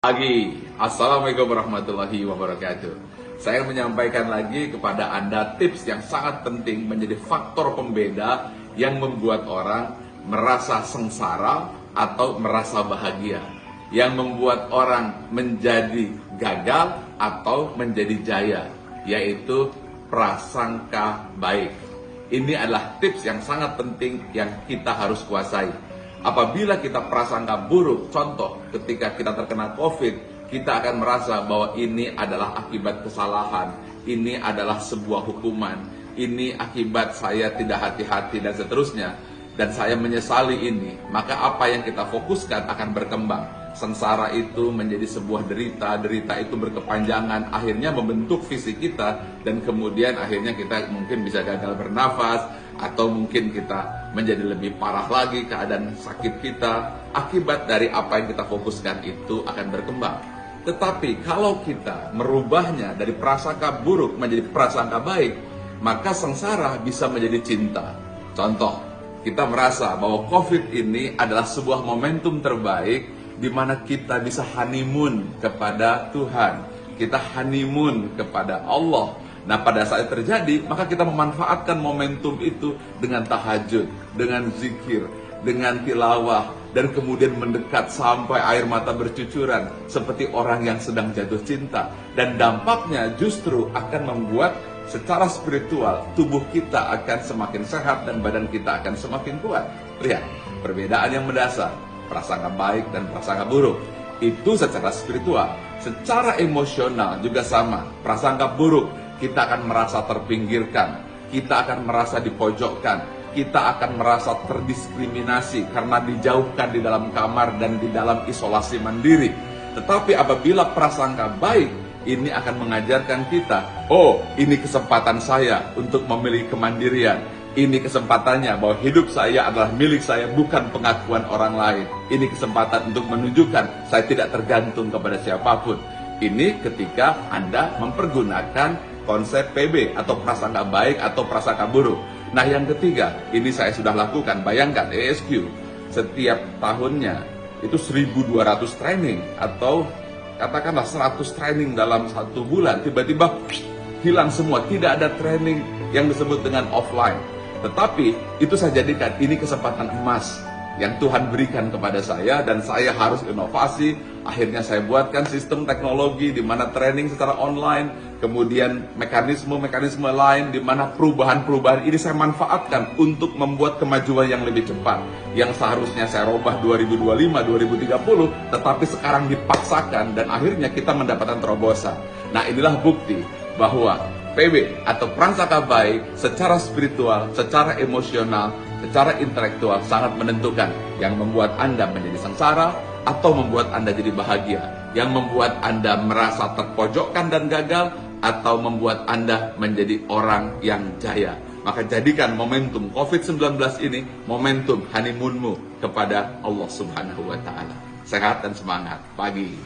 Pagi, Assalamualaikum warahmatullahi wabarakatuh. Saya menyampaikan lagi kepada Anda tips yang sangat penting menjadi faktor pembeda yang membuat orang merasa sengsara atau merasa bahagia, yang membuat orang menjadi gagal atau menjadi jaya, yaitu prasangka baik. Ini adalah tips yang sangat penting yang kita harus kuasai. Apabila kita prasangka buruk, contoh ketika kita terkena COVID, kita akan merasa bahwa ini adalah akibat kesalahan, ini adalah sebuah hukuman, ini akibat saya tidak hati-hati dan seterusnya, dan saya menyesali ini, maka apa yang kita fokuskan akan berkembang. Sengsara itu menjadi sebuah derita, derita itu berkepanjangan, akhirnya membentuk fisik kita, dan kemudian akhirnya kita mungkin bisa gagal bernafas, atau mungkin kita menjadi lebih parah lagi keadaan sakit kita. Akibat dari apa yang kita fokuskan itu akan berkembang. Tetapi kalau kita merubahnya dari prasangka buruk menjadi prasangka baik, maka sengsara bisa menjadi cinta. Contoh, kita merasa bahwa COVID ini adalah sebuah momentum terbaik di mana kita bisa honeymoon kepada Tuhan, kita honeymoon kepada Allah. Nah, pada saat terjadi, maka kita memanfaatkan momentum itu dengan tahajud, dengan zikir, dengan tilawah, dan kemudian mendekat sampai air mata bercucuran seperti orang yang sedang jatuh cinta. Dan dampaknya justru akan membuat secara spiritual tubuh kita akan semakin sehat dan badan kita akan semakin kuat. Lihat, perbedaan yang mendasar prasangka baik dan prasangka buruk itu secara spiritual. Secara emosional juga sama. Prasangka buruk, kita akan merasa terpinggirkan, kita akan merasa dipojokkan, kita akan merasa terdiskriminasi karena dijauhkan di dalam kamar dan di dalam isolasi mandiri. Tetapi apabila prasangka baik, ini akan mengajarkan kita, oh, ini kesempatan saya untuk memiliki kemandirian. Ini kesempatannya bahwa hidup saya adalah milik saya, bukan pengakuan orang lain. Ini kesempatan untuk menunjukkan saya tidak tergantung kepada siapapun. Ini ketika Anda mempergunakan konsep PB atau prasangka baik atau prasangka buruk. Nah, yang ketiga, ini saya sudah lakukan. Bayangkan ESQ setiap tahunnya itu 1.200 training atau katakanlah 100 training dalam satu bulan. Tiba-tiba hilang semua, tidak ada training yang disebut dengan offline. Tetapi itu saya jadikan ini kesempatan emas yang Tuhan berikan kepada saya, dan saya harus inovasi. Akhirnya saya buatkan sistem teknologi di mana training secara online, kemudian mekanisme-mekanisme lain di mana perubahan-perubahan ini saya manfaatkan untuk membuat kemajuan yang lebih cepat. Yang seharusnya saya robah 2025, 2030, tetapi sekarang dipaksakan dan akhirnya kita mendapatkan terobosan. Nah, inilah bukti bahwa PB atau prasangka baik secara spiritual, secara emosional, secara intelektual sangat menentukan, yang membuat Anda menjadi sengsara atau membuat Anda jadi bahagia, yang membuat Anda merasa terpojokkan dan gagal, atau membuat Anda menjadi orang yang jaya. Maka jadikan momentum COVID-19 ini momentum honeymoonmu kepada Allah Subhanahu wa Ta'ala. Sehat dan semangat pagi.